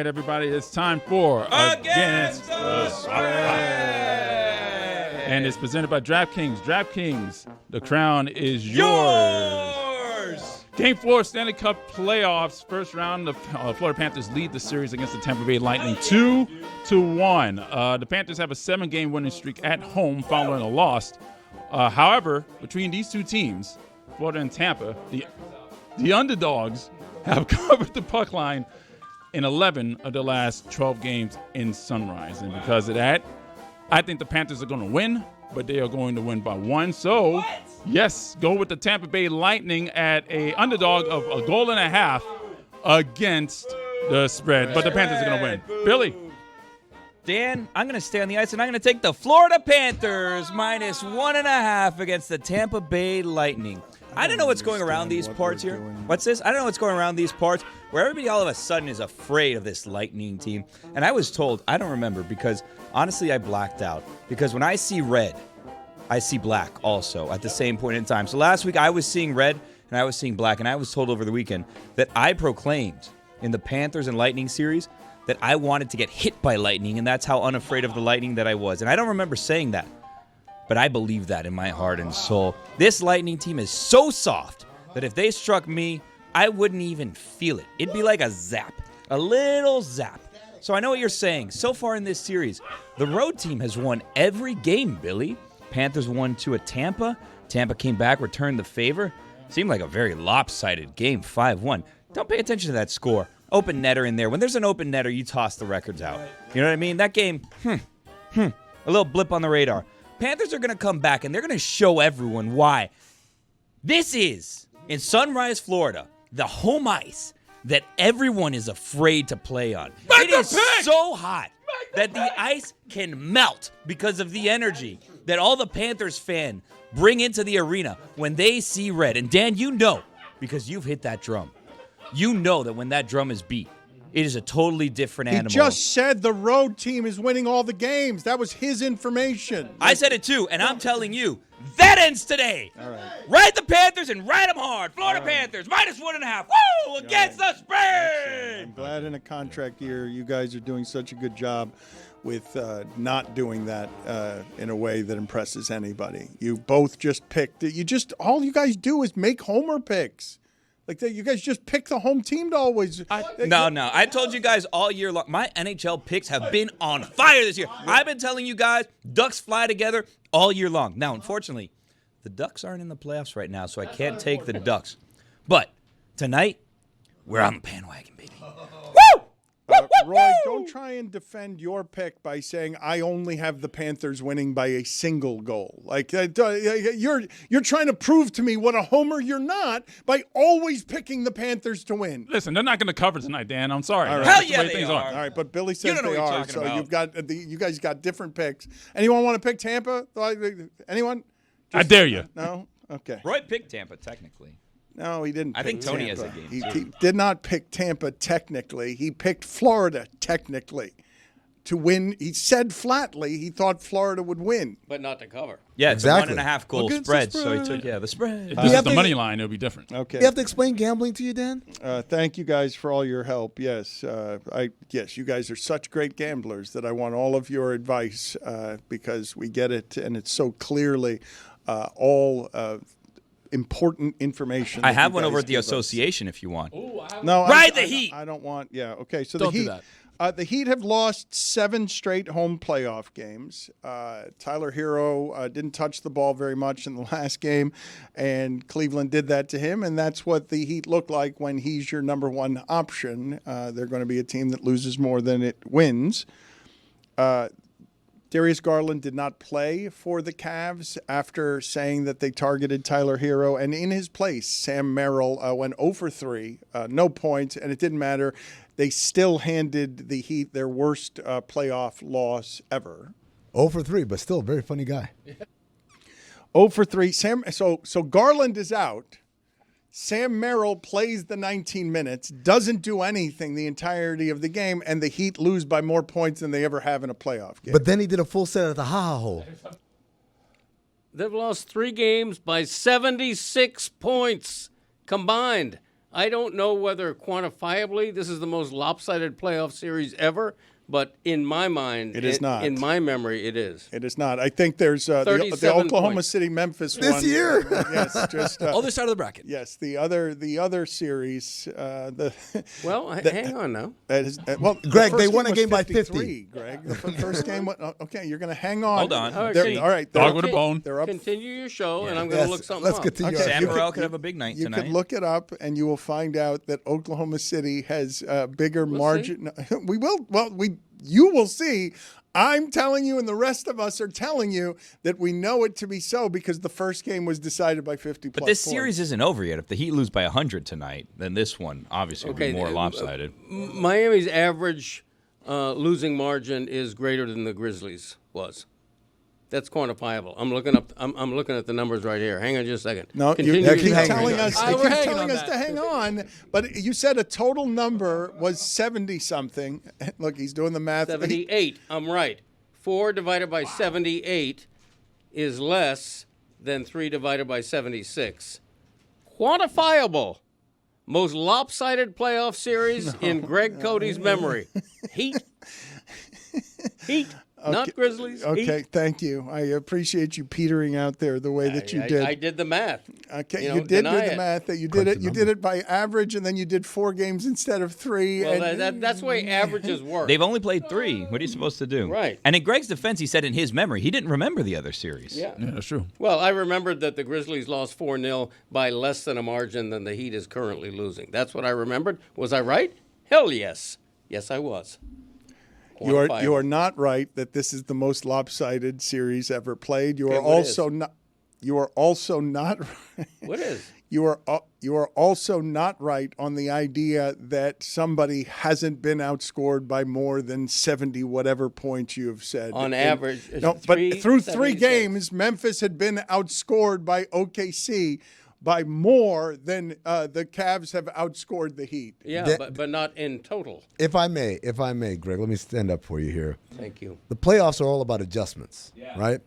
everybody. It's time for Against the Spread. And it's presented by DraftKings. DraftKings, the crown is yours. Game 4, Stanley Cup playoffs. First round, the Florida Panthers lead the series against the Tampa Bay Lightning 2-1. The Panthers have a 7-game winning streak at home following a loss. However, between these two teams, Florida and Tampa, the underdogs have covered the puck line in 11 of the last 12 games in Sunrise. And because of that, I think the Panthers are going to win, but they are going to win by 1. So, yes, go with the Tampa Bay Lightning at a underdog of 1.5 goals against the spread. But the Panthers are going to win. Billy. Dan, I'm going to stay on the ice, and I'm going to take the Florida Panthers minus 1.5 against the Tampa Bay Lightning. I don't know what's going around these parts here. What's this? I don't know what's going around these parts where everybody all of a sudden is afraid of this Lightning team. And I was told, I don't remember because, honestly, I blacked out. Because when I see red, I see black also at the same point in time. So last week I was seeing red and I was seeing black. And I was told over the weekend that I proclaimed in the Panthers and Lightning series that I wanted to get hit by lightning. And that's how unafraid of the Lightning that I was. And I don't remember saying that. But I believe that in my heart and soul. This Lightning team is so soft that if they struck me, I wouldn't even feel it. It'd be like a zap, a little zap. So I know what you're saying. So far in this series, the road team has won every game, Billy. Panthers won 2 at Tampa. Tampa came back, returned the favor. Seemed like a very lopsided game, 5-1. Don't pay attention to that score. Open netter in there. When there's an open netter, you toss the records out. You know what I mean? That game, a little blip on the radar. Panthers are going to come back, and they're going to show everyone why. This is, in Sunrise, Florida, the home ice that everyone is afraid to play on. It is so hot that the ice can melt because of the energy that all the Panthers fans bring into the arena when they see red. And Dan, you know, because you've hit that drum, you know that when that drum is beat, it is a totally different animal. He just said the road team is winning all the games. That was his information. I said it too, and I'm telling you, that ends today. All right. Ride the Panthers and ride them hard. Florida Panthers, minus 1.5. Woo! Against the spread! I'm glad in a contract year you guys are doing such a good job with not doing that in a way that impresses anybody. You both just picked. All you guys do is make homer picks. Like that, you guys just pick the home team to always. No. I told you guys all year long. My NHL picks have been on fire this year. I've been telling you guys, Ducks fly together all year long. Now, unfortunately, the Ducks aren't in the playoffs right now, so I can't take the Ducks. But tonight, we're on the bandwagon, baby. Woo! Roy, don't try and defend your pick by saying I only have the Panthers winning by a single goal. Like you're trying to prove to me what a homer you're not by always picking the Panthers to win. Listen, they're not going to cover tonight, Dan. I'm sorry. Right. Hell yeah, they are. All right, but Billy says they are. So about. you've got you guys got different picks. Anyone want to pick Tampa? Anyone? I dare you. No. Okay. Roy picked Tampa technically. No, he didn't. I think Tony Tampa. has a game. He did not pick Tampa technically. He picked Florida technically to win. He said flatly he thought Florida would win, but not to cover. Yeah, exactly. It's a 1.5 goal spread, so he took the spread. If this is the money line, it'll be different. Okay. You have to explain gambling to you, Dan? Thank you guys for all your help. Yes, yes, you guys are such great gamblers that I want all of your advice because we get it, and it's so clearly all important information. I have one over at the association if you want. No, Ride the Heat. I don't want. Yeah, okay. So Don't the Heat. do that. The Heat have lost 7 straight home playoff games. Tyler Hero didn't touch the ball very much in the last game, and Cleveland did that to him, and that's what the Heat look like when he's your number one option. They're going to be a team that loses more than it wins. Darius Garland did not play for the Cavs after saying that they targeted Tyler Hero, and in his place, Sam Merrill went 0 for 3, no points, and it didn't matter. They still handed the Heat their worst playoff loss ever. 0 for 3, but still a very funny guy. 0 for 3. So Garland is out. Sam Merrill plays the 19 minutes, doesn't do anything the entirety of the game, and the Heat lose by more points than they ever have in a playoff game. But then he did a full set at the ha-ha hole. They've lost 3 games by 76 points combined. I don't know whether quantifiably this is the most lopsided playoff series ever, but in my mind, It is not. In my memory, it is. It is not. I think there's the 37 Oklahoma points. City Memphis This one. year? Yes, just Other side of the bracket. yes. The other series. Well, hang on now. That is, well, the Greg, first they won a was game by 53, Greg, the first game. Okay, you're going to hang on. Hold on. All right, They're- so all right, Dog they're, with a bone. they're up. Continue your show, and I'm going to look something let's up. continue. Okay. Sam You Burrell could- could have a big night You tonight. can look it up, and you will find out that Oklahoma City has a bigger margin. We will. Well, you will see. I'm telling you, and the rest of us are telling you that we know it to be so because the first game was decided by 50 But plus this points. series isn't over yet. If the Heat lose by 100 tonight, then this one obviously will be more lopsided. Miami's average losing margin is greater than the Grizzlies was. That's quantifiable. I'm looking at the numbers right here. Hang on just a second. No, you Continue keep your show. telling us, We're you keep hanging telling on us that. to hang on, but you said a total number was 70-something. Look, he's doing the math. 78. I'm right. 4 divided by 78 is less than 3 divided by 76. Quantifiable. Most lopsided playoff series in Greg Cody's memory. Heat. Not Grizzlies. Okay, Heat. thank you. I appreciate you petering out there the way that you did. I did the math. Okay, You you know, did do deny the it. math. That you did it. You did it by average, and then you did 4 games instead of 3. Well, and that's the way averages work. They've only played 3. What are you supposed to do? Right. And in Greg's defense, he said in his memory, he didn't remember the other series. Yeah. Yeah, that's true. Well, I remembered that the Grizzlies lost 4-0 by less than a margin than the Heat is currently losing. That's what I remembered. Was I right? Hell yes. Yes, I was. you are Quantifiable. not right that this is the most lopsided series ever played. You are Okay, what also is? not. You are also not. What is? You are also not right on the idea that somebody hasn't been outscored by more than 70 whatever points you have said. On average, it's no, but through 3 76. games, Memphis had been outscored by OKC by more than the Cavs have outscored the Heat. Yeah, but not in total. If I may, Greg, let me stand up for you here. Thank you. The playoffs are all about adjustments, right?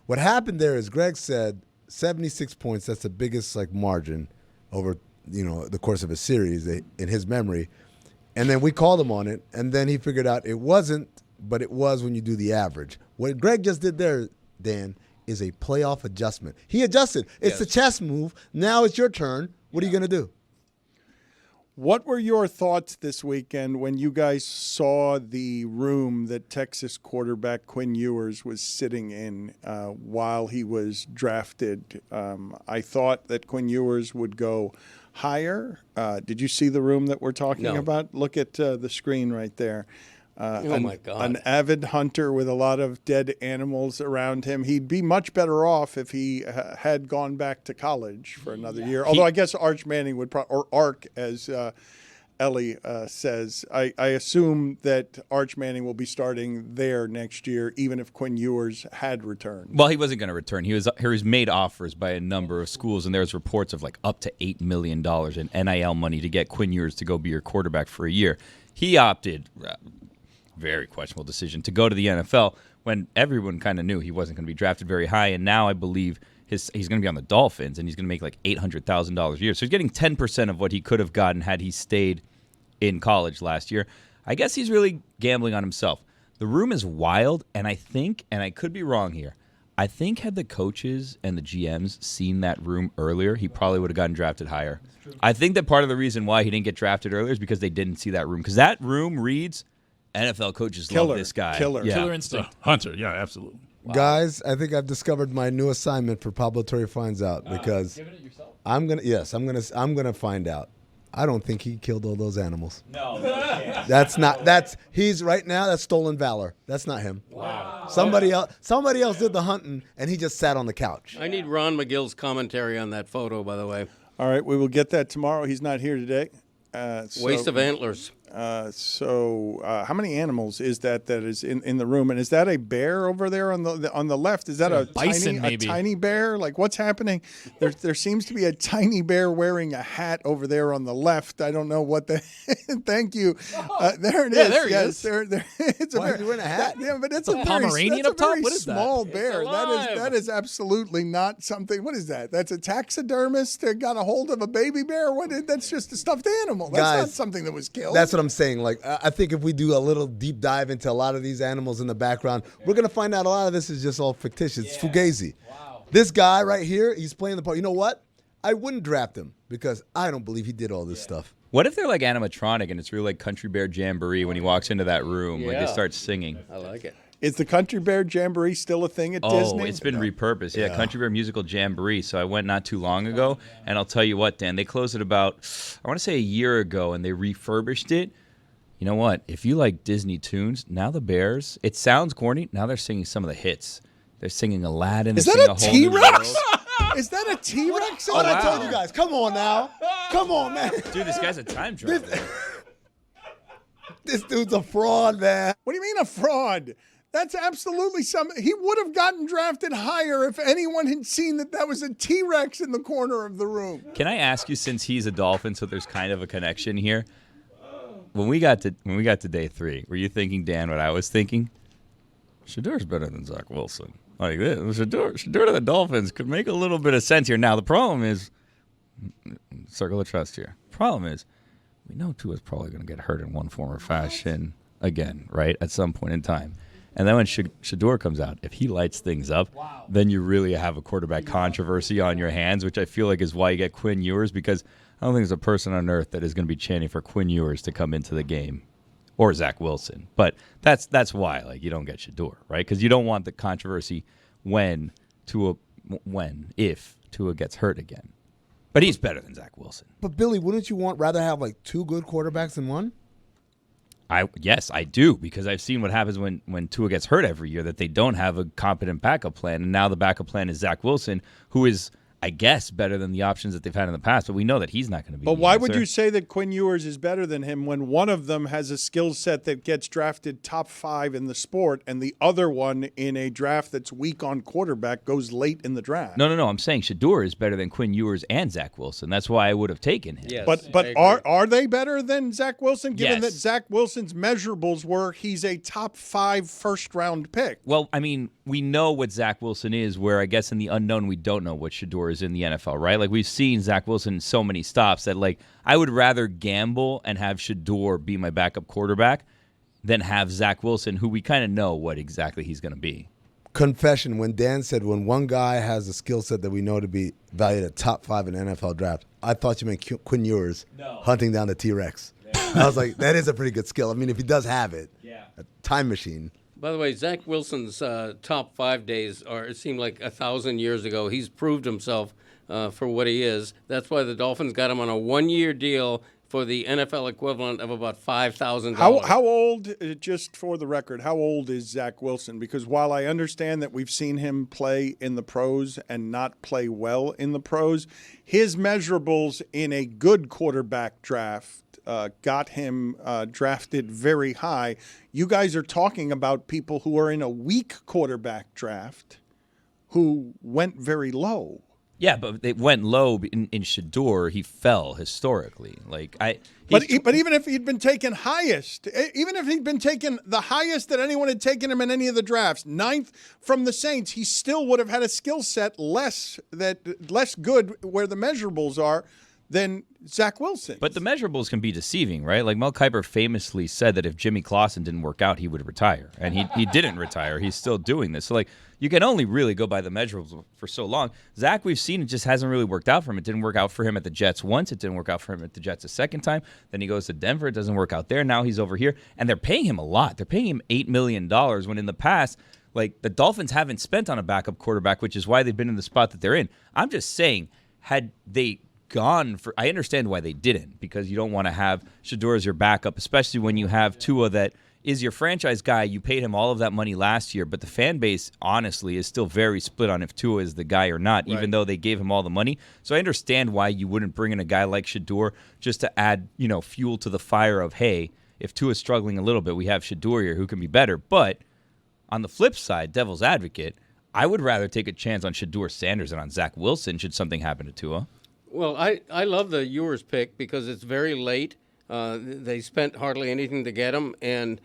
What happened there is Greg said 76 points. That's the biggest margin over the course of a series in his memory, and then we called him on it, and then he figured out it wasn't, but it was when you do the average. What Greg just did there, Dan, is a playoff adjustment. He adjusted. It's a chess move. Now it's your turn. What are you going to do? What were your thoughts this weekend when you guys saw the room that Texas quarterback Quinn Ewers was sitting in while he was drafted? I thought that Quinn Ewers would go higher. Did you see the room that we're talking No. about? Look at the screen right there. Oh, my God. An avid hunter with a lot of dead animals around him. He'd be much better off if he had gone back to college for another year. Although I guess Arch Manning would or Ark, as Ellie says. I assume that Arch Manning will be starting there next year, even if Quinn Ewers had returned. Well, he wasn't going to return. He was made offers by a number of schools, and there's reports of up to $8 million in NIL money to get Quinn Ewers to go be your quarterback for a year. He opted, very questionable decision, to go to the NFL when everyone kind of knew he wasn't going to be drafted very high, and now I believe he's going to be on the Dolphins, and he's going to make $800,000 a year. So he's getting 10% of what he could have gotten had he stayed in college last year. I guess he's really gambling on himself. The room is wild, and I think, and I could be wrong here, I think had the coaches and the GMs seen that room earlier, he probably would have gotten drafted higher. I think that part of the reason why he didn't get drafted earlier is because they didn't see that room. Because that room reads, NFL coaches love this guy. Killer. Yeah. Killer instinct. Hunter, yeah, absolutely. Guys, I think I've discovered my new assignment for Pablo Torre Finds Out because I'm gonna find out. I don't think he killed all those animals. No, he's right now. That's stolen valor. That's not him. Wow. Somebody else did the hunting, and he just sat on the couch. I need Ron McGill's commentary on that photo, by the way. All right, we will get that tomorrow. He's not here today. Waste of antlers. How many animals is that is in the room? And is that a bear over there on the left? Is that a bison, maybe? A tiny bear? Like, what's happening? There seems to be a tiny bear wearing a hat over there on the left. I don't know what the. Thank you. There it is. Yeah, there he is. There, it's a Why bear. is he wearing a hat? Yeah, but it's a Pomeranian that's up top? a very What is that? small bear. alive. That is absolutely not something. What is that? That's a taxidermist that got a hold of a baby bear. That's just a stuffed animal. That's Guys, not something that was killed. That's what I'm saying. Like, I think if we do a little deep dive into a lot of these animals in the background, we're going to find out a lot of this is just all fictitious. It's fugazi. Wow. This guy right here, he's playing the part. You know what? I wouldn't draft him because I don't believe he did all this stuff. What if they're like animatronic and it's really like Country Bear Jamboree when he walks into that room, like they Yeah. start singing? I like it. Is the Country Bear Jamboree still a thing at Disney? Oh, it's been repurposed. Yeah, Country Bear Musical Jamboree. So I went not too long ago, and I'll tell you what, Dan, they closed it about, I want to say a year ago, and they refurbished it. You know what? If you like Disney tunes, now the Bears, it sounds corny, now they're singing some of the hits. They're singing Aladdin. Is they're that a singing Whole New T-Rex? World. Is that a T-Rex? What I told you guys. Come on now. Come on, man. Dude, this guy's a time traveler. This dude's a fraud, man. What do you mean a fraud? That's absolutely something. He would have gotten drafted higher if anyone had seen that was a T-Rex in the corner of the room. Can I ask you, since he's a Dolphin, so there's kind of a connection here? When we got to day 3, were you thinking, Dan, what I was thinking? Shedeur's better than Zach Wilson. Like this, Shedeur to the Dolphins could make a little bit of sense here. Now the problem is, circle of trust here. Problem is, we know Tua's probably going to get hurt in one form or fashion again, right? At some point in time. And then when Shedeur comes out, if he lights things up, then you really have a quarterback controversy on your hands, which I feel like is why you get Quinn Ewers, because I don't think there's a person on earth that is going to be chanting for Quinn Ewers to come into the game, or Zach Wilson. But that's why, like, you don't get Shedeur, right? Because you don't want the controversy if Tua gets hurt again. But he's better than Zach Wilson. But Billy, wouldn't you rather have like 2 good quarterbacks than one? Yes, I do, because I've seen what happens when Tua gets hurt every year, that they don't have a competent backup plan, and now the backup plan is Zach Wilson, who is, I guess, better than the options that they've had in the past, but we know that he's not going to be. But the why answer. would you say that Quinn Ewers is better than him when one of them has a skill set that gets drafted top 5 in the sport and the other one in a draft that's weak on quarterback goes late in the draft? No. I'm saying Shedeur is better than Quinn Ewers and Zach Wilson. That's why I would have taken him. Yes, But I agree. are they better than Zach Wilson, given Yes. that Zach Wilson's measurables were he's a top 5 first-round pick? Well, I mean, we know what Zach Wilson is, where I guess in the unknown we don't know what Shedeur is in the NFL, right? Like, we've seen Zach Wilson in so many stops that, like, I would rather gamble and have Shedeur be my backup quarterback than have Zach Wilson, who we kind of know what exactly he's going to be. Confession, when Dan said when one guy has a skill set that we know to be valued at top 5 in NFL draft, I thought you meant Quinn Ewers hunting down the T-Rex. I was like, that is a pretty good skill. I mean, if he does have it, a time machine. By the way, Zach Wilson's top 5 days it seemed like 1,000 years ago. He's proved himself for what he is. That's why the Dolphins got him on a 1-year deal for the NFL equivalent of about $5,000. How old, just for the record, how old is Zach Wilson? Because while I understand that we've seen him play in the pros and not play well in the pros, his measurables in a good quarterback draft got him drafted very high. You guys are talking about people who are in a weak quarterback draft who went very low. Yeah, but they went low in Shedeur. He fell historically. But even if he'd been taken highest, even if he'd been taken the highest that anyone had taken him in any of the drafts, 9th from the Saints, he still would have had a skill set less good where the measurables are than Zach Wilson. But the measurables can be deceiving, right? Like Mel Kiper famously said that if Jimmy Clausen didn't work out, he would retire. And he didn't retire. He's still doing this. So, like, you can only really go by the measurables for so long. Zach, we've seen, it just hasn't really worked out for him. It didn't work out for him at the Jets once. It didn't work out for him at the Jets a second time. Then he goes to Denver. It doesn't work out there. Now he's over here. And they're paying him a lot. They're paying him $8 million when in the past, like, the Dolphins haven't spent on a backup quarterback, which is why they've been in the spot that they're in. I'm just saying, had they gone for, I understand why they didn't, because you don't want to have Shedeur as your backup, especially when you have Tua that is your franchise guy. You paid him all of that money last year, but the fan base, honestly, is still very split on if Tua is the guy or not, even though they gave him all the money. So I understand why you wouldn't bring in a guy like Shedeur just to add, fuel to the fire of, hey, if Tua's struggling a little bit, we have Shedeur here who can be better. But on the flip side, devil's advocate, I would rather take a chance on Shedeur Sanders than on Zach Wilson should something happen to Tua. Well, I love the Ewers pick because it's very late. They spent hardly anything to get him, and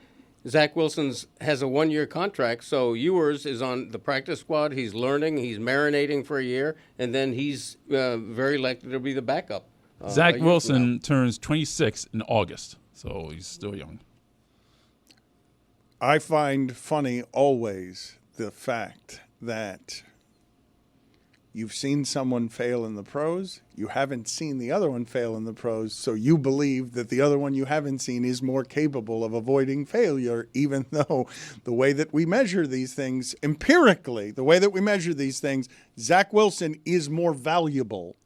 Zach Wilson has a 1-year contract, so Ewers is on the practice squad. He's learning, he's marinating for a year, and then he's very likely to be the backup. Zach Wilson turns 26 in August, so he's still young. I find funny always the fact that you've seen someone fail in the pros, you haven't seen the other one fail in the pros, so you believe that the other one you haven't seen is more capable of avoiding failure, even though the way that we measure these things, empirically, the way that we measure these things, Zach Wilson is more valuable,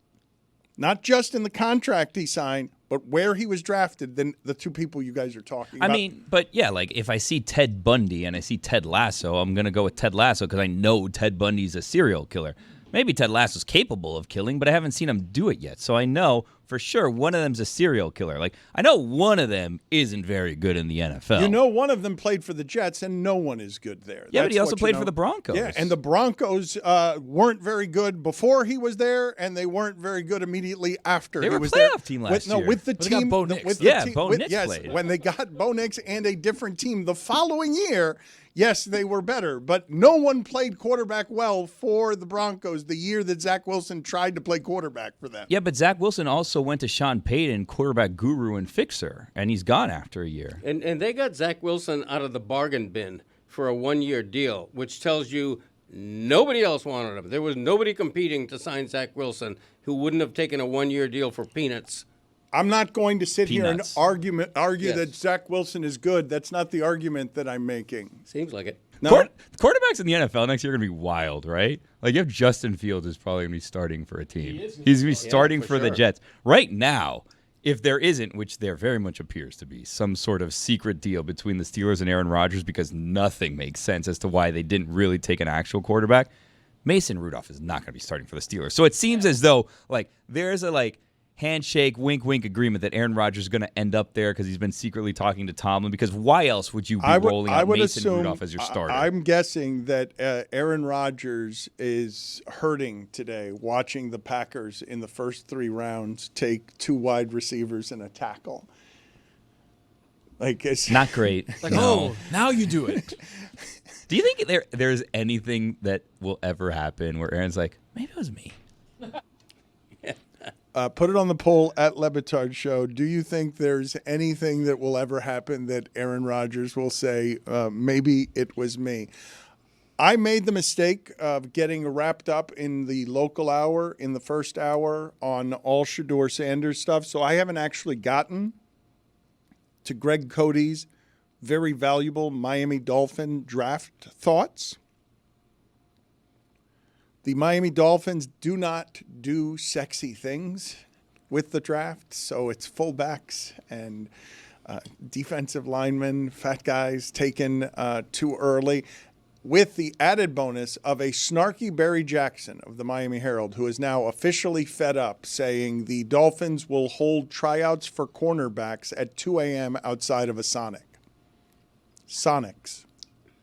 not just in the contract he signed, but where he was drafted than the two people you guys are talking about. I mean, but yeah, like if I see Ted Bundy and I see Ted Lasso, I'm going to go with Ted Lasso because I know Ted Bundy's a serial killer. Maybe Ted Lasso's capable of killing, but I haven't seen him do it yet. So I know for sure one of them's a serial killer. Like, I know one of them isn't very good in the NFL. You know, one of them played for the Jets, and no one is good there. Yeah, but he also played for the Broncos. Yeah, and the Broncos weren't very good before he was there, and they weren't very good immediately after he was there. They were a playoff team last year. No, with the But they got team. Bo Nix. With the Yeah, team, Bo with, Nix yes, played. when they got Bo Nix and a different team the following year, yes, they were better. But no one played quarterback well for the Broncos the year that Zach Wilson tried to play quarterback for them. Yeah, but Zach Wilson also went to Sean Payton, quarterback guru and fixer, and he's gone after a year. And they got Zach Wilson out of the bargain bin for a 1-year deal, which tells you nobody else wanted him. There was nobody competing to sign Zach Wilson who wouldn't have taken a 1-year deal for peanuts. I'm not going to sit here and Peanuts. argue Yes. that Zach Wilson is good. That's not the argument that I'm making. Seems like it. No, Quarterbacks in the NFL next year are going to be wild, right? Like, you have Justin Fields is probably going to be starting for a team. He's going to be starting for the sure. Jets. Right now, if there isn't, which there very much appears to be, some sort of secret deal between the Steelers and Aaron Rodgers because nothing makes sense as to why they didn't really take an actual quarterback, Mason Rudolph is not going to be starting for the Steelers. So it seems as though, like, there's a, handshake, wink agreement that Aaron Rodgers is going to end up there because he's been secretly talking to Tomlin. Because why else would you be rolling out Mason Rudolph as your starter? I'm guessing that Aaron Rodgers is hurting today watching the Packers in the first 3 rounds take 2 wide receivers and a tackle. Like, it's Not great. Like, oh, now you do it. Do you think there's anything that will ever happen where Aaron's like, maybe it was me? Put it on the poll at Le Batard Show. Do you think there's anything that will ever happen that Aaron Rodgers will say, maybe it was me? I made the mistake of getting wrapped up in the local hour in the first hour on all Shedeur Sanders stuff, so I haven't actually gotten to Greg Cody's very valuable Miami Dolphin draft thoughts. The Miami Dolphins do not do sexy things with the draft, so it's fullbacks and defensive linemen, fat guys taken too early, with the added bonus of a snarky Barry Jackson of the Miami Herald, who is now officially fed up, saying the Dolphins will hold tryouts for cornerbacks at 2 a.m. outside of a Sonic. Sonics.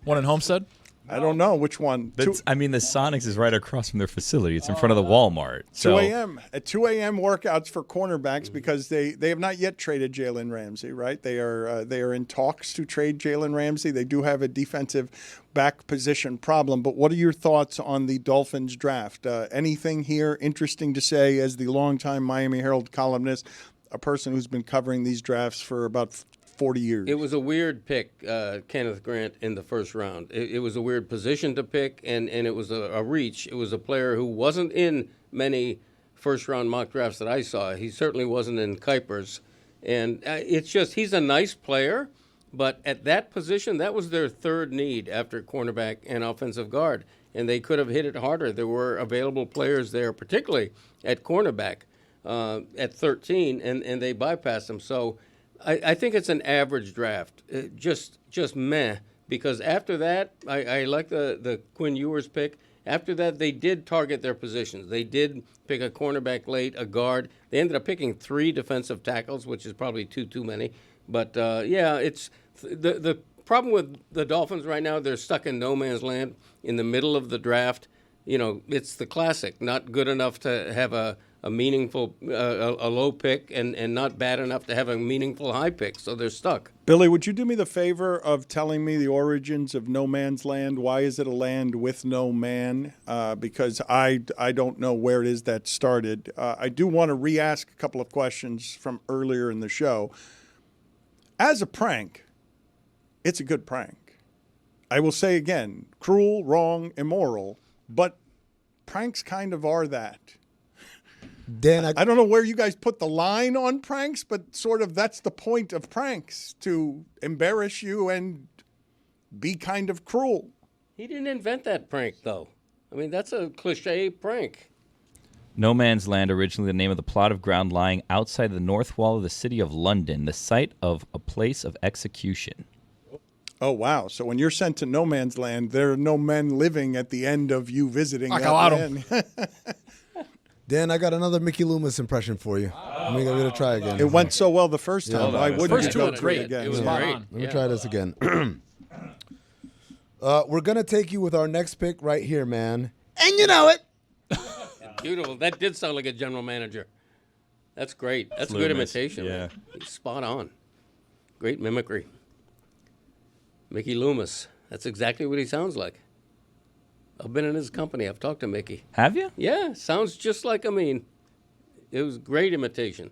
One in Homestead? I don't know which one. The Sonics is right across from their facility. It's in front of the Walmart. 2 a.m. At 2 a.m. workouts for cornerbacks because they have not yet traded Jalen Ramsey, right? They are in talks to trade Jalen Ramsey. They do have a defensive back position problem. But what are your thoughts on the Dolphins draft? Anything here interesting to say as the longtime Miami Herald columnist, a person who's been covering these drafts for about 40 years? It was a weird pick, Kenneth Grant, in the first round. It was a weird position to pick, and it was a reach. It was a player who wasn't in many first-round mock drafts that I saw. He certainly wasn't in Kuiper's. And it's just he's a nice player, but at that position, that was their third need after cornerback and offensive guard, and they could have hit it harder. There were available players there, particularly at cornerback at 13, and they bypassed him. So I think it's an average draft. Just meh. Because after that, I like the Quinn Ewers pick. After that, they did target their positions. They did pick a cornerback late, a guard. They ended up picking 3 defensive tackles, which is probably too many. But it's the problem with the Dolphins right now. They're stuck in no man's land in the middle of the draft. It's the classic: not good enough to have a meaningful a low pick, and not bad enough to have a meaningful high pick. So they're stuck. Billy, would you do me the favor of telling me the origins of no man's land? Why is it a land with no man? Because I don't know where it is that started. I do want to re-ask a couple of questions from earlier in the show. As a prank, it's a good prank. I will say again, cruel, wrong, immoral, but pranks kind of are that. Dan, I don't know where you guys put the line on pranks, but sort of that's the point of pranks, to embarrass you and be kind of cruel. He didn't invent that prank, though. I mean, that's a cliche prank. No Man's Land, originally the name of the plot of ground lying outside the north wall of the city of London, the site of a place of execution. Oh, wow. So when you're sent to no man's land, there are no men living at the end of you visiting that land. Dan, I got another Mickey Loomis impression for you. I'm going to try again. It went so well the first time. Why wouldn't First you two go were through it great. again? It was great. on. Let me try this again. We're going to take you with our next pick right here, man. And you know it. Beautiful. That did sound like a general manager. That's great. That's a good Loomis, imitation. yeah. Man. He's spot on. Great mimicry. Mickey Loomis. That's exactly what he sounds like. I've been in his company. I've talked to Mickey. Have you? Yeah, sounds just like, it was great imitation.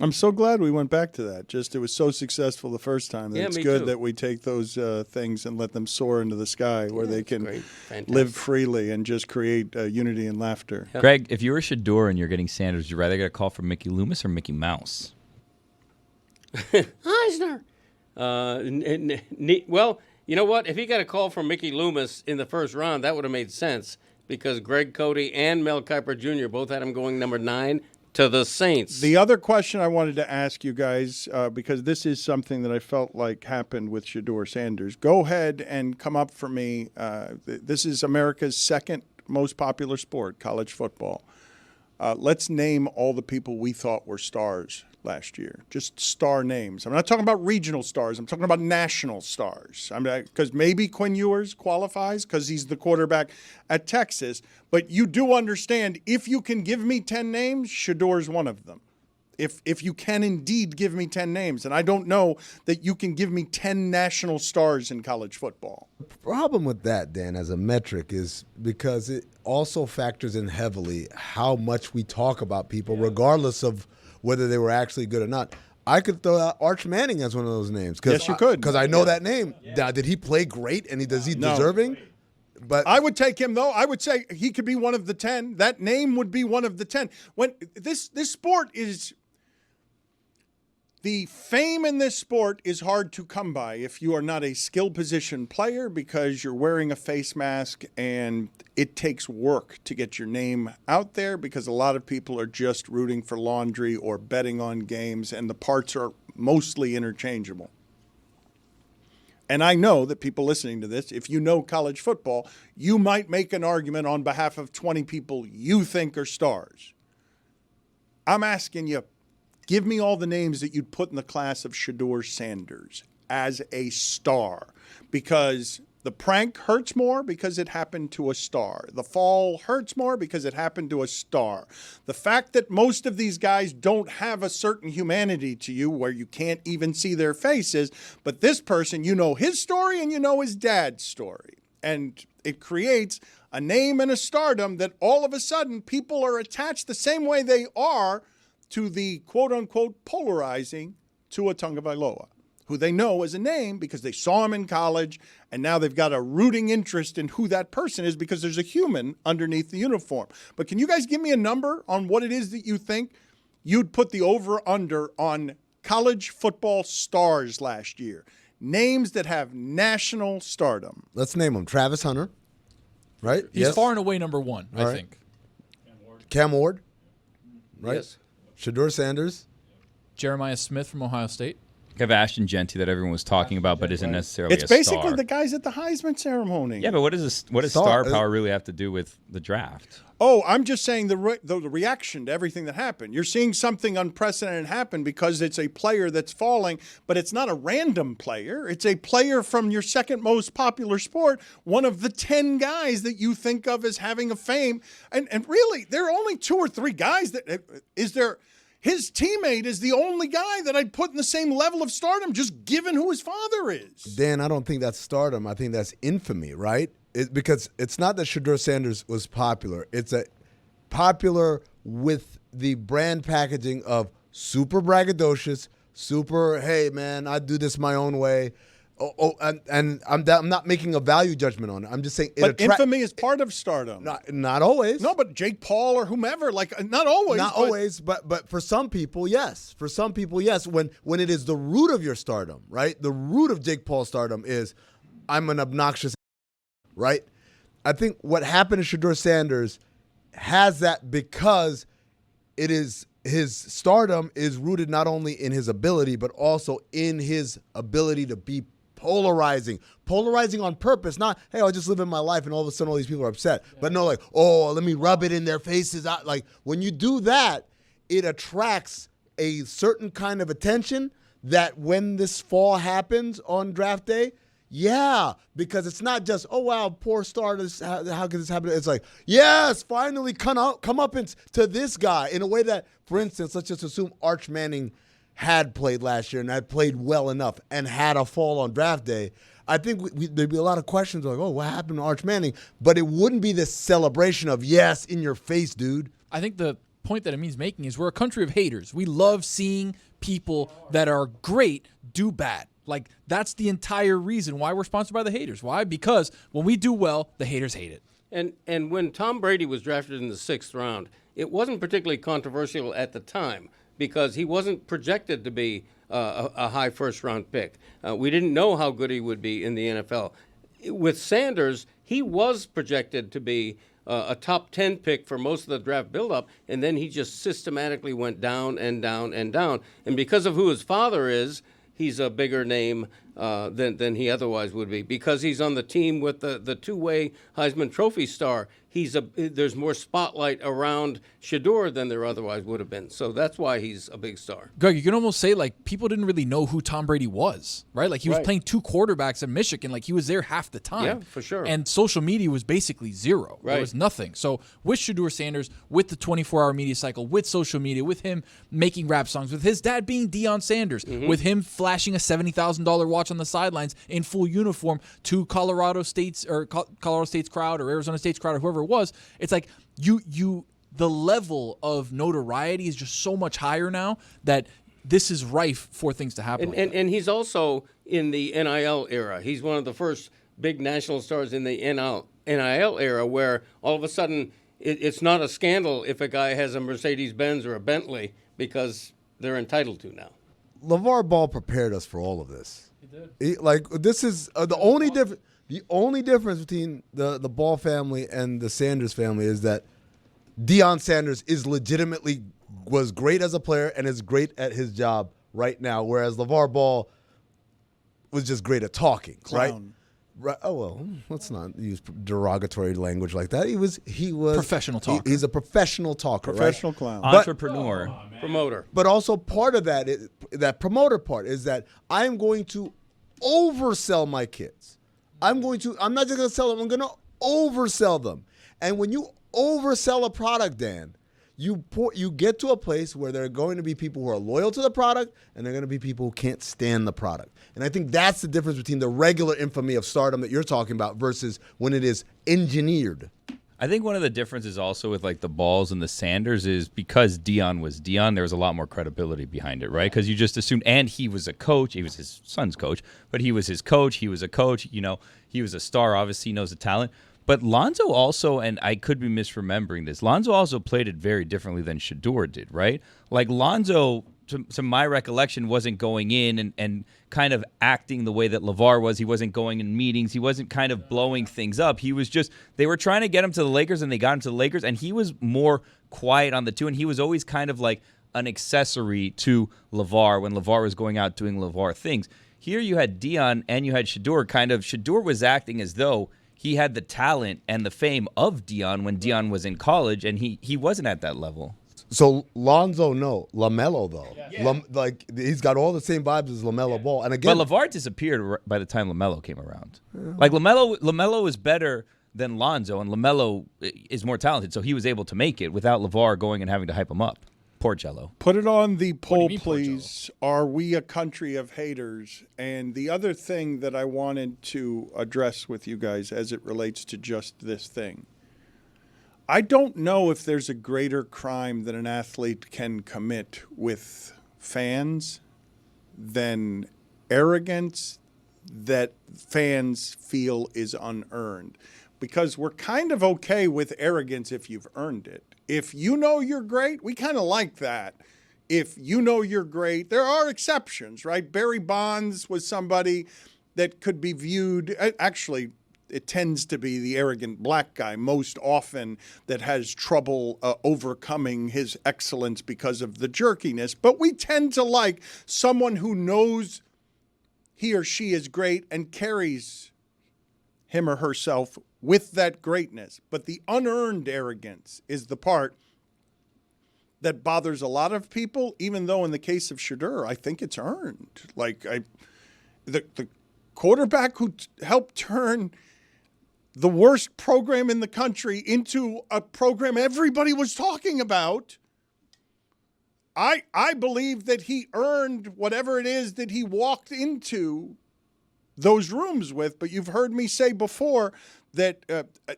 I'm so glad we went back to that. It was so successful the first time that Yeah, it's me good too. that we take those things and let them soar into the sky where they can great. Fantastic. live freely and just create unity and laughter. Greg, if you were Shedeur and you're getting Sanders, would you rather get a call from Mickey Loomis or Mickey Mouse? Eisner. Well, you know what? If he got a call from Mickey Loomis in the first round, that would have made sense because Greg Cody and Mel Kiper Jr. both had him going number 9 to the Saints. The other question I wanted to ask you guys, because this is something that I felt like happened with Shedeur Sanders. Go ahead and come up for me. This is America's second most popular sport, college football. Let's name all the people we thought were stars last year. Just star names. I'm not talking about regional stars. I'm talking about national stars. Because maybe Quinn Ewers qualifies because he's the quarterback at Texas. But you do understand, if you can give me 10 names, Shedeur's one of them. If you can indeed give me 10 names. And I don't know that you can give me 10 national stars in college football. The problem with that, Dan, as a metric is because it also factors in heavily how much we talk about people, regardless of whether they were actually good or not. I could throw out Arch Manning as one of those names. Yes, you could. Because I know that name. Now, did he play great and does he deserving? But I would take him, though. I would say he could be one of the 10. That name would be one of the 10. When this sport is... The fame in this sport is hard to come by if you are not a skill position player because you're wearing a face mask and it takes work to get your name out there because a lot of people are just rooting for laundry or betting on games and the parts are mostly interchangeable. And I know that people listening to this, if you know college football, you might make an argument on behalf of 20 people you think are stars. I'm asking you, give me all the names that you'd put in the class of Shedeur Sanders as a star, because the prank hurts more because it happened to a star. The fall hurts more because it happened to a star. The fact that most of these guys don't have a certain humanity to you where you can't even see their faces, but this person, you know his story and you know his dad's story. And it creates a name and a stardom that all of a sudden people are attached the same way they are to the quote-unquote polarizing Tua Tagovailoa, who they know as a name because they saw him in college, and now they've got a rooting interest in who that person is because there's a human underneath the uniform. But can you guys give me a number on what it is that you think you'd put the over-under on college football stars last year? Names that have national stardom. let's name them. Travis Hunter, right? He's far and away number 1, I right. think. Cam Ward, right? Yes. Shedeur Sanders, Jeremiah Smith from Ohio State. You have Ashton Genty that everyone was talking about, but isn't necessarily It's a basically star. the guys at the Heisman ceremony. Yeah, but what does star power really have to do with the draft? Oh, I'm just saying the reaction to everything that happened. You're seeing something unprecedented happen because it's a player that's falling, but it's not a random player. It's a player from your second most popular sport, one of the 10 guys that you think of as having a fame. And really, there are only 2 or 3 guys that is there. His teammate is the only guy that I'd put in the same level of stardom, just given who his father is. Dan, I don't think that's stardom. I think that's infamy, right? Because it's not that Shedeur Sanders was popular. It's popular with the brand packaging of super braggadocious, super, hey, man, I do this my own way. And I'm not making a value judgment on it. I'm just saying But infamy is part of stardom. Not always. No, but Jake Paul or whomever, not always. Not always, but for some people, yes. For some people, yes. When it is the root of your stardom, right? The root of Jake Paul's stardom is I'm an obnoxious, right? I think what happened to Shedeur Sanders has that because it is his stardom is rooted not only in his ability, but also in his ability to be polarizing on purpose, not, hey, I'll just live in my life and all of a sudden all these people are upset. But no, like, oh, let me rub it in their faces. Like, when you do that, it attracts a certain kind of attention that when this fall happens on draft day, yeah, because it's not just, oh, wow, poor star, how could this happen? It's like, yes, finally come up to this guy in a way that, for instance, let's just assume Arch Manning had played last year and had played well enough and had a fall on draft day. I think there'd be a lot of questions like, oh, what happened to Arch Manning? But it wouldn't be this celebration of, yes, in your face, dude. I think the point that Amin's making is we're a country of haters. We love seeing people that are great do bad. Like, that's the entire reason why we're sponsored by the haters. Why? Because when we do well, the haters hate it. And when Tom Brady was drafted in the 6th round, it wasn't particularly controversial at the time because he wasn't projected to be a high first-round pick. We didn't know how good he would be in the NFL. With Sanders, he was projected to be a top 10 pick for most of the draft buildup, and then he just systematically went down and down and down. And because of who his father is, he's a bigger name than he otherwise would be because he's on the team with the two-way Heisman Trophy star. There's more spotlight around Shedeur than there otherwise would have been. So that's why he's a big star. Greg, you can almost say, like, people didn't really know who Tom Brady was, right? Like, he was Right. playing 2 quarterbacks at Michigan. Like, he was there half the time. Yeah, for sure. And social media was basically zero. There Right. was nothing. So with Shedeur Sanders, with the 24-hour media cycle, with social media, with him making rap songs, with his dad being Deion Sanders, with him flashing a $70,000 watch on the sidelines in full uniform to Colorado State's crowd or Arizona State's crowd or whoever it was, it's like the level of notoriety is just so much higher now that this is rife for things to happen. And he's also in the NIL era. He's one of the first big national stars in the NIL era where all of a sudden it's not a scandal if a guy has a Mercedes-Benz or a Bentley because they're entitled to now. LeVar Ball prepared us for all of this. He did. This is the only difference. The only difference between the Ball family and the Sanders family is that Deion Sanders was great as a player and is great at his job right now, whereas LeVar Ball was just great at talking, Clown. Right? Oh well, let's not use derogatory language like that. He was Professional talker. He's a professional talker, Professional right? clown. Entrepreneur. Promoter. But also part of that promoter part is that I'm going to oversell my kids. I'm not just going to sell them. I'm going to oversell them. And when you oversell a product, Dan, you get to a place where there are going to be people who are loyal to the product and there are going to be people who can't stand the product. And I think that's the difference between the regular infamy of stardom that you're talking about versus when it is engineered. I think one of the differences also with like the Balls and the Sanders is because Deion was Deion, there was a lot more credibility behind it, right? Because you just assumed, and he was a coach, he was his son's coach, but he was his coach, he was a coach, he was a star, obviously he knows the talent. But Lonzo also, and I could be misremembering this, Lonzo also played it very differently than Shedeur did, right? Like Lonzo, to my recollection, wasn't going in and kind of acting the way that LeVar was. He wasn't going in meetings. He wasn't kind of blowing things up. He was just, they were trying to get him to the Lakers and they got him to the Lakers and he was more quiet on the two and he was always kind of like, an accessory to LeVar when LeVar was going out doing LeVar things. Here you had Deion and you had Shedeur. Shedeur was acting as though he had the talent and the fame of Deion when Deion was in college, and he wasn't at that level. So Lonzo, no. LaMelo, though. He's got all the same vibes as LaMelo Ball. And again, but LeVar disappeared by the time LaMelo came around. Like LaMelo is better than Lonzo, and LaMelo is more talented, so he was able to make it without LeVar going and having to hype him up. Poor Jello. Put it on the poll, please. Are we a country of haters? And the other thing that I wanted to address with you guys as it relates to just this thing, I don't know if there's a greater crime that an athlete can commit with fans than arrogance that fans feel is unearned. Because we're kind of okay with arrogance if you've earned it. If you know you're great, we kind of like that. If you know you're great, there are exceptions, right? Barry Bonds was somebody that could be viewed, actually, it tends to be the arrogant black guy most often that has trouble overcoming his excellence because of the jerkiness. But we tend to like someone who knows he or she is great and carries him or herself with that greatness. But the unearned arrogance is the part that bothers a lot of people, even though in the case of Shedeur, I think it's earned. The quarterback who helped turn the worst program in the country into a program everybody was talking about, I believe that he earned whatever it is that he walked into those rooms with. But you've heard me say before that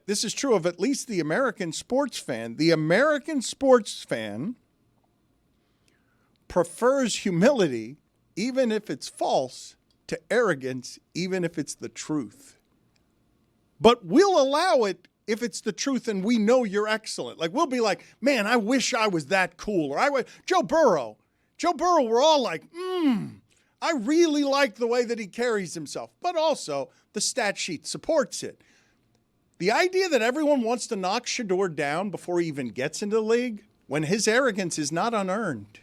this is true of at least the American sports fan. The American sports fan prefers humility, even if it's false, to arrogance, even if it's the truth. But we'll allow it if it's the truth and we know you're excellent. Like, we'll be like, man, I wish I was that cool. Or Joe Burrow, we're all like, I really like the way that he carries himself. But also, the stat sheet supports it. The idea that everyone wants to knock Shedeur down before he even gets into the league, when his arrogance is not unearned.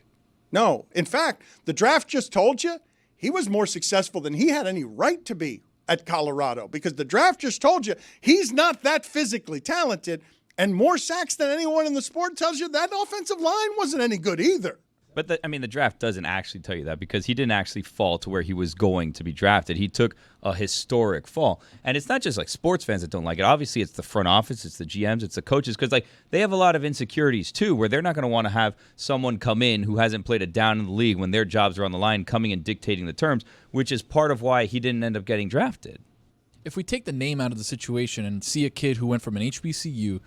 No. In fact, the draft just told you he was more successful than he had any right to be at Colorado, because the draft just told you he's not that physically talented, and more sacks than anyone in the sport tells you that offensive line wasn't any good either. But the draft doesn't actually tell you that, because he didn't actually fall to where he was going to be drafted. He took a historic fall. And it's not just like sports fans that don't like it. Obviously, it's the front office, it's the GMs, it's the coaches, because they have a lot of insecurities too, where they're not going to want to have someone come in who hasn't played a down in the league when their jobs are on the line, coming and dictating the terms, which is part of why he didn't end up getting drafted. If we take the name out of the situation and see a kid who went from an HBCU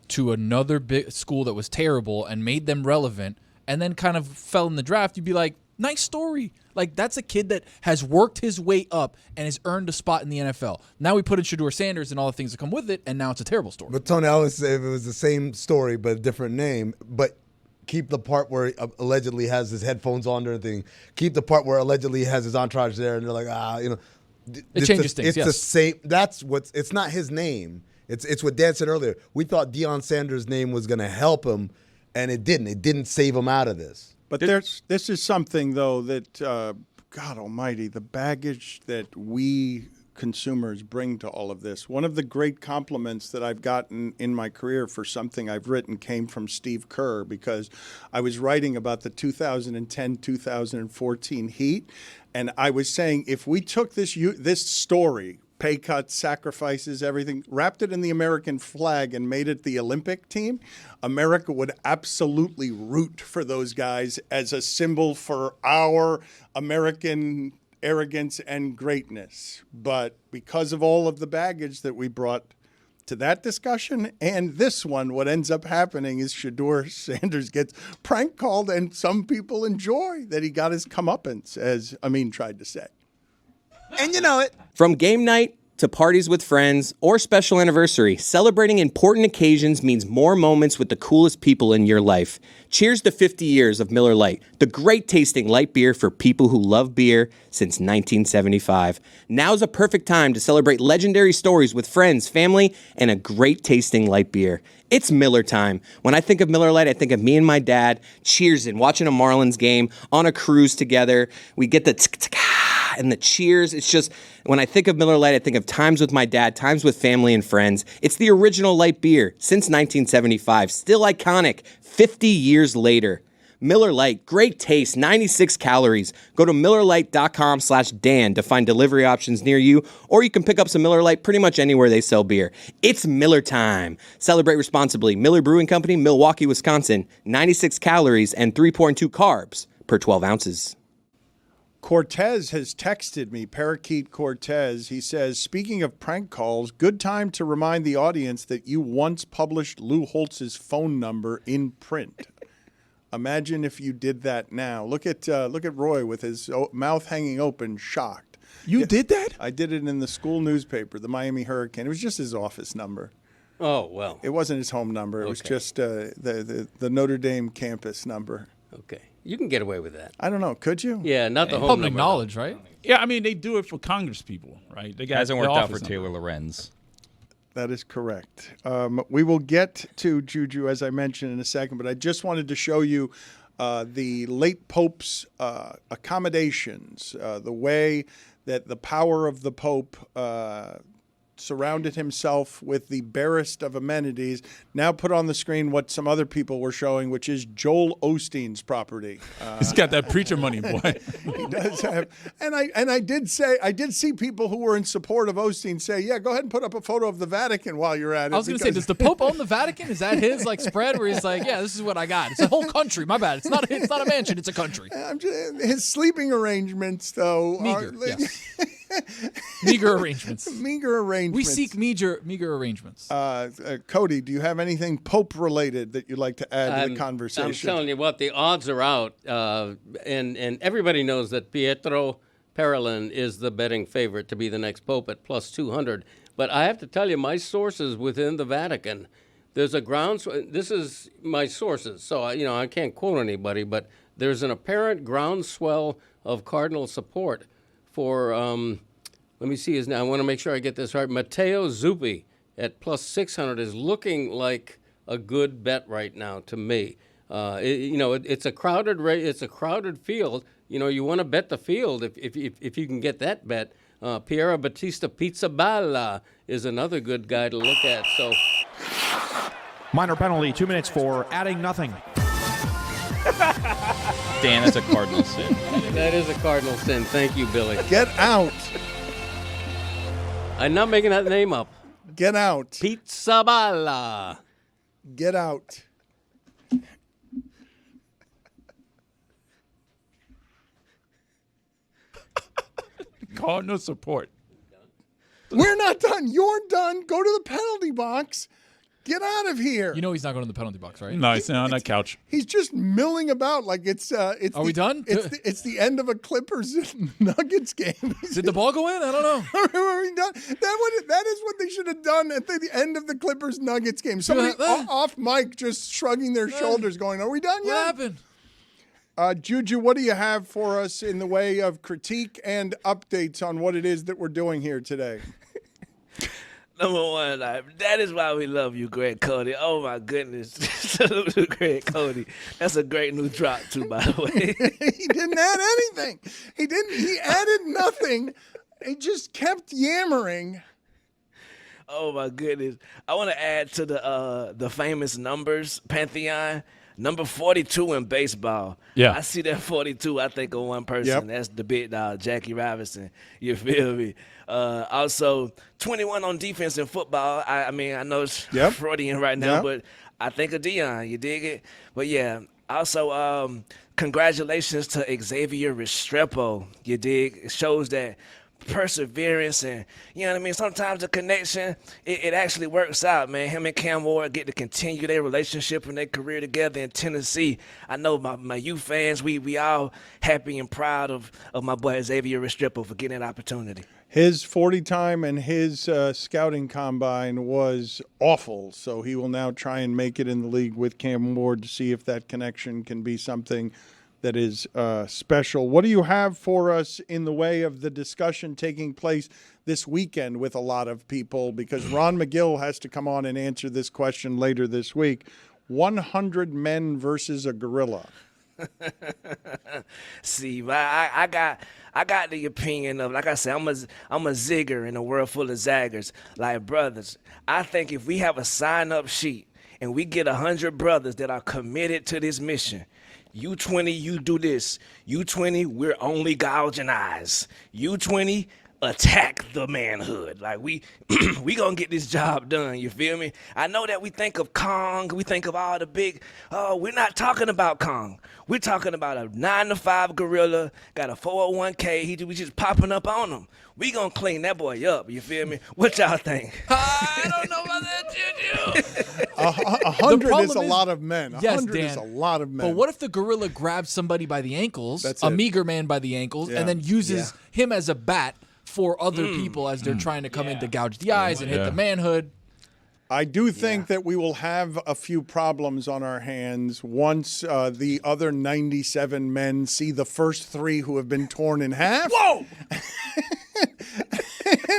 to another big school that was terrible and made them relevant, and then kind of fell in the draft, you'd be like, nice story. Like, that's a kid that has worked his way up and has earned a spot in the NFL. Now we put in Shedeur Sanders and all the things that come with it, and now it's a terrible story. But Tony, I always say if it was the same story but a different name, but keep the part where he allegedly has his headphones on or anything. Keep the part where allegedly he has his entourage there, and they're like, It changes things, It's yes. the same. It's not his name. It's what Dan said earlier. We thought Deion Sanders' name was going to help him, and it didn't. It didn't save him out of this. But this is something, though, that, God almighty, the baggage that we consumers bring to all of this. One of the great compliments that I've gotten in my career for something I've written came from Steve Kerr, because I was writing about the 2010-2014 Heat, and I was saying if we took this story, pay cuts, sacrifices, everything, wrapped it in the American flag and made it the Olympic team, America would absolutely root for those guys as a symbol for our American arrogance and greatness. But because of all of the baggage that we brought to that discussion and this one, what ends up happening is Shedeur Sanders gets prank called, and some people enjoy that he got his comeuppance, as Amin tried to say. And you know it. From game night to parties with friends or special anniversary, celebrating important occasions means more moments with the coolest people in your life. Cheers to 50 years of Miller Lite, the great tasting light beer for people who love beer since 1975. Now's a perfect time to celebrate legendary stories with friends, family, and a great tasting light beer. It's Miller time. When I think of Miller Lite, I think of me and my dad cheersing, watching a Marlins game, on a cruise together. We get the tsk-tsk-ah and the cheers. It's just, when I think of Miller Lite, I think of times with my dad, times with family and friends. It's the original light beer since 1975, still iconic 50 years later. Miller Lite, great taste, 96 calories. Go to MillerLite.com/Dan to find delivery options near you, or you can pick up some Miller Lite pretty much anywhere they sell beer. It's Miller time. Celebrate responsibly. Miller Brewing Company, Milwaukee, Wisconsin. 96 calories and 3.2 carbs per 12 ounces. Cortez has texted me, Parakeet Cortez. He says, speaking of prank calls, good time to remind the audience that you once published Lou Holtz's phone number in print. Imagine if you did that now. Look at Roy with his mouth hanging open, shocked. You did that? I did it in the school newspaper, the Miami Hurricane. It was just his office number. Oh, well. It wasn't his home number. It was just the Notre Dame campus number. Okay. You can get away with that. I don't know. Could you? Yeah, not the home Public number. knowledge, right? Yeah, I mean, they do it for Congress people, right? They got Hasn't the worked out for office number. Taylor Lorenz. That is correct. We will get to Juju, as I mentioned, in a second, but I just wanted to show you the late Pope's accommodations, the way that the power of the Pope surrounded himself with the barest of amenities. Now put on the screen what some other people were showing, which is Joel Osteen's property. He's got that preacher money, boy. He does have, and I did see people who were in support of Osteen say, yeah, go ahead and put up a photo of the Vatican while you're at it. I was going to say, does the Pope own the Vatican? Is that his spread where he's like, yeah, this is what I got? It's a whole country. My bad. It's not a mansion. It's a country. His sleeping arrangements, though, Meager, yes. Meager arrangements. Meager arrangements. We seek meager arrangements. Cody, do you have anything Pope related that you'd like to add to the conversation? I'm telling you what, the odds are out, and everybody knows that Pietro Parolin is the betting favorite to be the next Pope at plus 200. But I have to tell you, my sources within the Vatican, there's a this is my sources, so I can't quote anybody, but there's an apparent groundswell of cardinal support for, let me see his name. I want to make sure I get this right. Matteo Zuppi at plus 600 is looking like a good bet right now to me. It's a crowded it's a crowded field. You want to bet the field if you can get that bet. Piero Battista Pizzaballa is another good guy to look at. So, minor penalty, 2 minutes for adding nothing. Dan, that's a cardinal sin. that is a cardinal sin. Thank you, Billy. Get out. I'm not making that name up. Get out. Pizzaballa. Get out. Cardinal support. We're not done. You're done. Go to the penalty box. Get out of here. You know he's not going to the penalty box, right? No, he's sitting on that couch. He's just milling about like it's. Are we done? It's the end of a Clippers Nuggets game. Did the ball go in? I don't know. Are we done? That is what they should have done at the end of the Clippers Nuggets game. Somebody off mic just shrugging their shoulders, going, "Are we done yet?" What happened? Juju, what do you have for us in the way of critique and updates on what it is that we're doing here today? Number one, that is why we love you, Greg Cody. Oh, my goodness. Salute to Greg Cody. That's a great new drop, too, by the way. He didn't add anything. He added nothing. He just kept yammering. Oh, my goodness. I want to add to the famous numbers pantheon. Number 42 in baseball. Yeah. I see that 42. I think of one person. Yep. That's the big dog, Jackie Robinson. You feel me? Also, 21 on defense in football. I mean, I know it's Freudian right now, but I think of Dion. You dig it? But, yeah, also congratulations to Xavier Restrepo. You dig? It shows that perseverance, and you know what I mean. Sometimes the connection it actually works out, man. Him and Cam Ward get to continue their relationship and their career together in Tennessee. I know my youth fans, we all happy and proud of my boy Xavier Restrepo for getting that opportunity. His 40 time and his scouting combine was awful, so he will now try and make it in the league with Cam Ward to see if that connection can be something that is special. What do you have for us in the way of the discussion taking place this weekend with a lot of people? Because Ron McGill has to come on and answer this question later this week. 100 men versus a gorilla. See, I got the opinion of, like I said, I'm a zigger in a world full of zaggers. Like, brothers, I think if we have a sign-up sheet and we get 100 brothers that are committed to this mission, you 20, you do this. You 20, we're only gouging eyes. You 20, attack the manhood. Like, we gonna get this job done, you feel me? I know that we think of Kong, we think of all the big, we're not talking about Kong. We're talking about a 9-to-5 gorilla, got a 401k, we just popping up on him. We gonna clean that boy up, you feel me? What y'all think? I don't know about that, Juju. 100 is a lot of men. Yes, 100 is a lot of men. But what if the gorilla grabs somebody by the ankles, That's a it. meager man by the ankles, and then uses him as a bat for other people as they're trying to come in to gouge the eyes and hit the manhood? I do think that we will have a few problems on our hands once the other 97 men see the first 3 who have been torn in half. Whoa!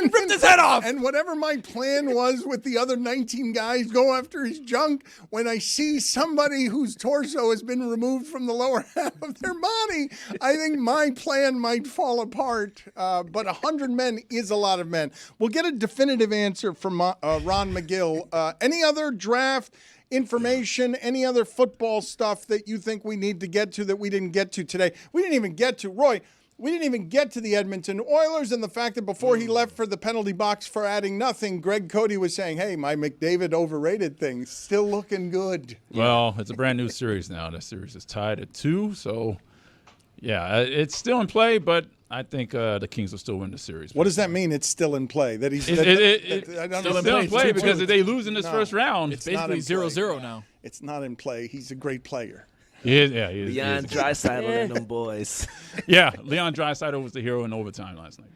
And ripped his head off. And whatever my plan was with the other 19 guys, go after his junk. When I see somebody whose torso has been removed from the lower half of their body, I think my plan might fall apart. But 100 men is a lot of men. We'll get a definitive answer from Ron McGill. Any other draft information, any other football stuff that you think we need to get to that we didn't get to today? We didn't even get to, Roy, we didn't even get to the Edmonton Oilers and the fact that before he left for the penalty box for adding nothing, Greg Cody was saying, hey, my McDavid overrated thing, still looking good. Well, it's a brand new series now. The series is tied at 2, so yeah, it's still in play, but I think the Kings will still win the series. What does that mean? It's still in play. That he's still in play because if they lose in this first round, it's basically 0-0 now. It's not in play. He's a great player. He is, yeah. He is, Leon Draisaitl and them boys. Yeah, Leon Draisaitl was the hero in overtime last night.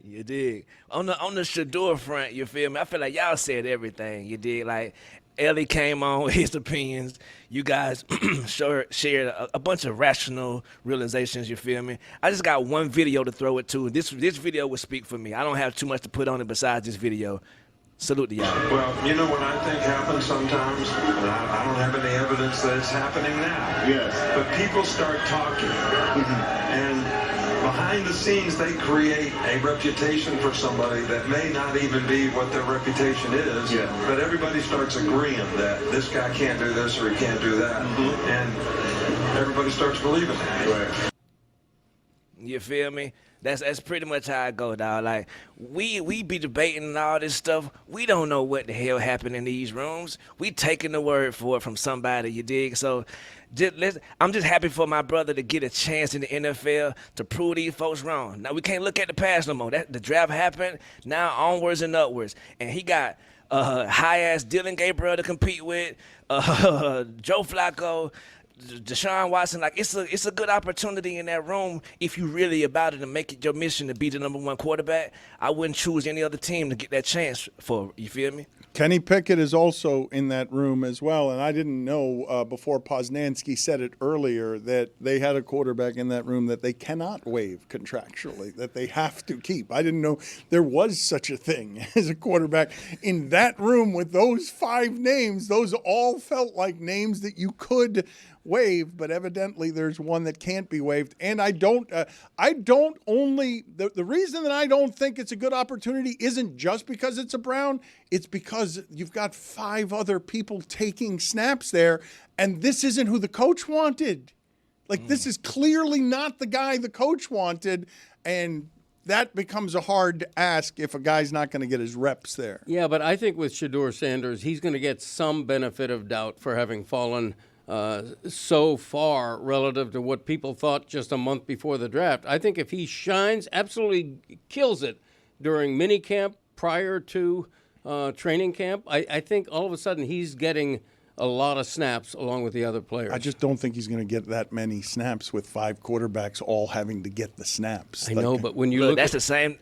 You dig? On the Shedeur front, you feel me? I feel like y'all said everything. You dig? Like, Ellie came on with his opinions. You guys shared a bunch of rational realizations, you feel me? I just got one video to throw it to. This video would speak for me. I don't have too much to put on it besides this video. Salute to y'all. Well, you know what I think happens sometimes? And I don't have any evidence that it's happening now. Yes. But people start talking. And behind the scenes, they create a reputation for somebody that may not even be what their reputation is. Yeah. But everybody starts agreeing that this guy can't do this or he can't do that. And everybody starts believing that. Right. You feel me? That's pretty much how I go, dog. Like, we be debating and all this stuff. We don't know what the hell happened in these rooms. We taking the word for it from somebody, you dig? So I'm just happy for my brother to get a chance in the NFL to prove these folks wrong. Now, we can't look at the past no more. The draft happened. Now, onwards and upwards. And he got high-ass Dylan Gabriel to compete with, Joe Flacco, Deshaun Watson. Like, it's a good opportunity in that room if you really about it and make it your mission to be the number 1 quarterback. I wouldn't choose any other team to get that chance for. You feel me? Kenny Pickett is also in that room as well, and I didn't know before Poznanski said it earlier that they had a quarterback in that room that they cannot waive contractually, that they have to keep. I didn't know there was such a thing as a quarterback in that room with those 5 names. Those all felt like names that you could waive, but evidently there's one that can't be waived. And the reason that I don't think it's a good opportunity isn't just because it's a Brown, it's because you've got 5 other people taking snaps there, and this isn't who the coach wanted. Like, this is clearly not the guy the coach wanted, and that becomes a hard ask if a guy's not going to get his reps there. Yeah, but I think with Shedeur Sanders, he's going to get some benefit of doubt for having fallen so far relative to what people thought just a month before the draft. I think if he shines, absolutely kills it during minicamp prior to training camp, I think all of a sudden he's getting a lot of snaps along with the other players. I just don't think he's going to get that many snaps with 5 quarterbacks all having to get the snaps. I know, but when you look that's the same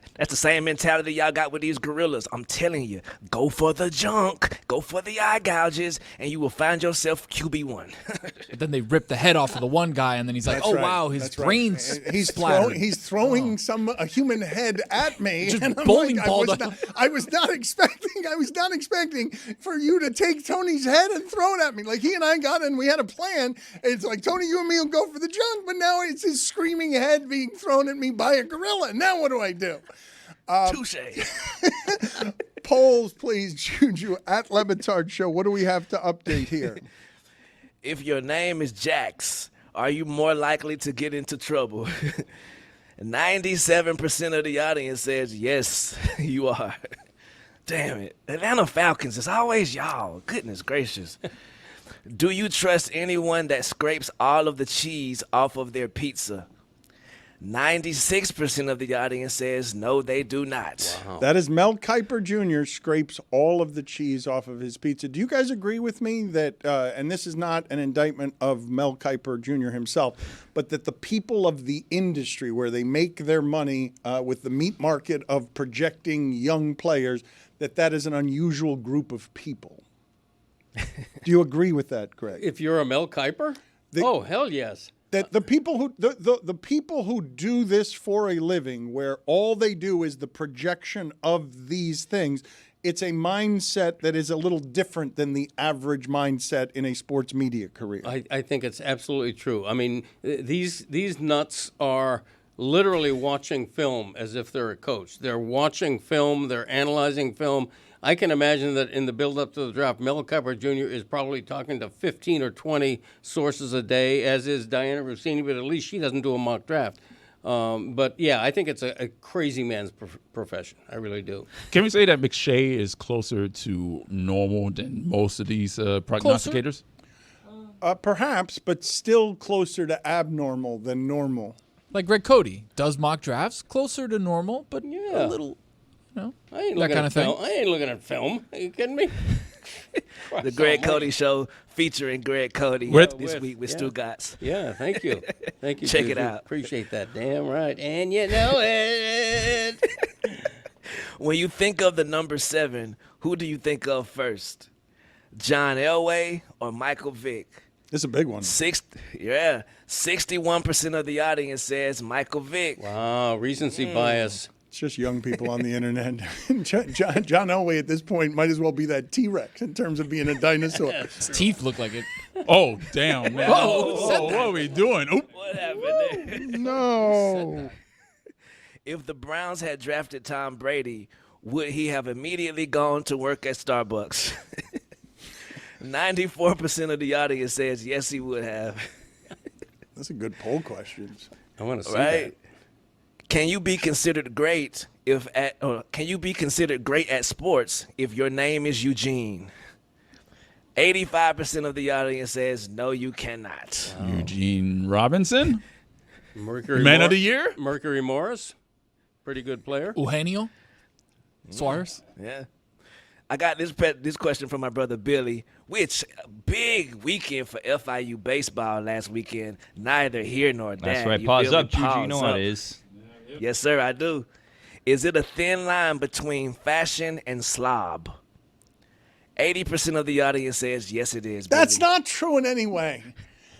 mentality y'all got with these gorillas. I'm telling you, go for the junk, go for the eye gouges, and you will find yourself QB1. But then they rip the head off of the one guy, and then he's like, wow, his brain's splattered. He's throwing a human head at me. Just and I'm bowling like, ball. I was not expecting for you to take Tony's head and throw it at me. Like, he and I got in, we had a plan. It's like, Tony, you and me will go for the junk, but now it's his screaming head being thrown at me by a gorilla. Now what do I do? Touche. Polls, please, Juju, at Le Batard Show. What do we have to update here? If your name is Jax, are you more likely to get into trouble? 97% of the audience says yes, you are. Damn it. Atlanta Falcons, it's always y'all. Goodness gracious. Do you trust anyone that scrapes all of the cheese off of their pizza? 96% of the audience says no, they do not. Wow. That is Mel Kiper Jr. scrapes all of the cheese off of his pizza. Do you guys agree with me that, and this is not an indictment of Mel Kiper Jr. himself, but that the people of the industry where they make their money with the meat market of projecting young players, that is an unusual group of people? Do you agree with that, Greg? If you're a Mel Kiper? Oh, hell yes. That the people who do this for a living, where all they do is the projection of these things, it's a mindset that is a little different than the average mindset in a sports media career. I think it's absolutely true. I mean, these nuts are literally watching film as if they're a coach. They're watching film. They're analyzing film. I can imagine that in the build-up to the draft, Mel Kiper Jr. is probably talking to 15 or 20 sources a day, as is Diana Rossini, but at least she doesn't do a mock draft. But, yeah, I think it's a crazy man's profession. I really do. Can we say that McShay is closer to normal than most of these prognosticators? Perhaps, but still closer to abnormal than normal. Like Greg Cody does mock drafts, closer to normal, but yeah, a little, I ain't looking that kind of thing. I ain't looking at film. Are you kidding me? The Greg Cody Show featuring Greg Cody this week with Stugotz. Yeah, thank you. Thank you. Check it out. Appreciate that. Damn right. And you know it. When you think of the number 7, who do you think of first? John Elway or Michael Vick? This is a big one. 61% of the audience says Michael Vick. Wow, recency bias. It's just young people on the internet. John Elway at this point might as well be that T-Rex in terms of being a dinosaur. His teeth look like it. Oh, damn, man. What are we doing? Oop. What happened there? No. If the Browns had drafted Tom Brady, would he have immediately gone to work at Starbucks? 94% of the audience says yes, he would have. That's a good poll question. I want to see that. Can you be considered great at sports if your name is Eugene? 85% of the audience says no, you cannot. Oh. Eugene Robinson, Mercury Man of the Year, Mercury Morris, pretty good player. Eugenio Suarez. Yeah. I got this question from my brother Billy, which big weekend for FIU baseball last weekend. Neither here nor there. That's right. Pause up, Juju. You know what it is. Yes, sir, I do. Is it a thin line between fashion and slob? 80% of the audience says yes, it is. That's Billy. not true in any way.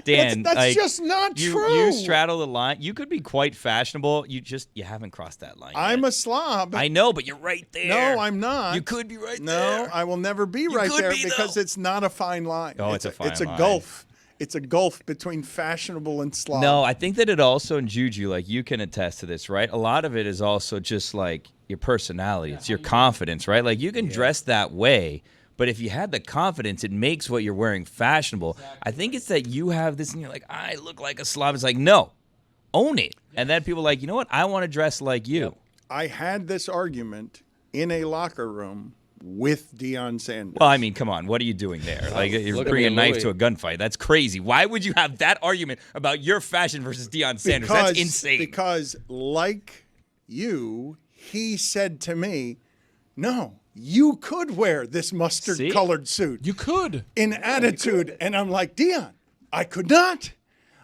Dan, that's just not true. You straddle the line. You could be quite fashionable. You haven't crossed that line. I'm yet. a slob. I know, but you're right there. No, I'm not. You could be right there. No, I will never be right there because it's not a fine line. Oh, it's a fine line. It's a gulf. It's a gulf between fashionable and slob. No, I think that it also, and Juju, like you can attest to this, right? A lot of it is also just like your personality. It's your confidence, right? Like you can dress that way, but if you had the confidence, it makes what you're wearing fashionable. I think it's that you have this and you're like, I look like a slob. It's like, no, own it. And then people are like, you know what? I want to dress like you. I had this argument in a locker room with Deion Sanders. Well, I mean, come on. What are you doing there? Like, you're bringing a knife to a gunfight. That's crazy. Why would you have that argument about your fashion versus Deion Sanders? That's insane. Because, like you, he said to me, no, you could wear this mustard-colored suit. You could. In attitude. And I'm like, Deion, I could not.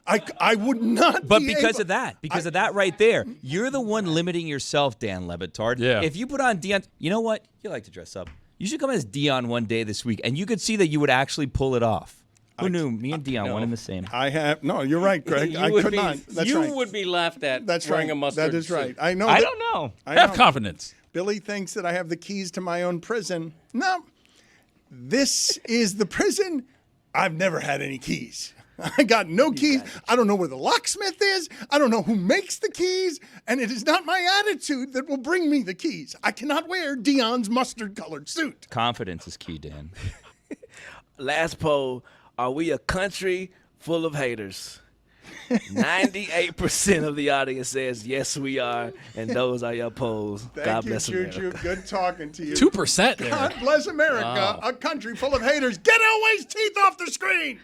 I would not. But because of that right there, you're the one limiting yourself, Dan Le Batard. Yeah. If you put on Deion, you know what? You like to dress up. You should come as Deion one day this week, and you could see that you would actually pull it off. Who knew? Me and Deion, one in the same. No, you're right, Greg. I could not. That's right. You would be laughed at That's wearing right. a mustard That is right. suit. I know. I don't know. Have confidence. Billy thinks that I have the keys to my own prison. No. This is the prison. I've never had any keys. I got no keys. I don't know where the locksmith is. I don't know who makes the keys. And it is not my attitude that will bring me the keys. I cannot wear Deion's mustard-colored suit. Confidence is key, Dan. Last poll, are we a country full of haters? 98% of the audience says yes, we are, and those are your polls. God bless Juju. America. Good talking to you. 2% there. God bless America, a country full of haters. Get Elway's teeth off the screen.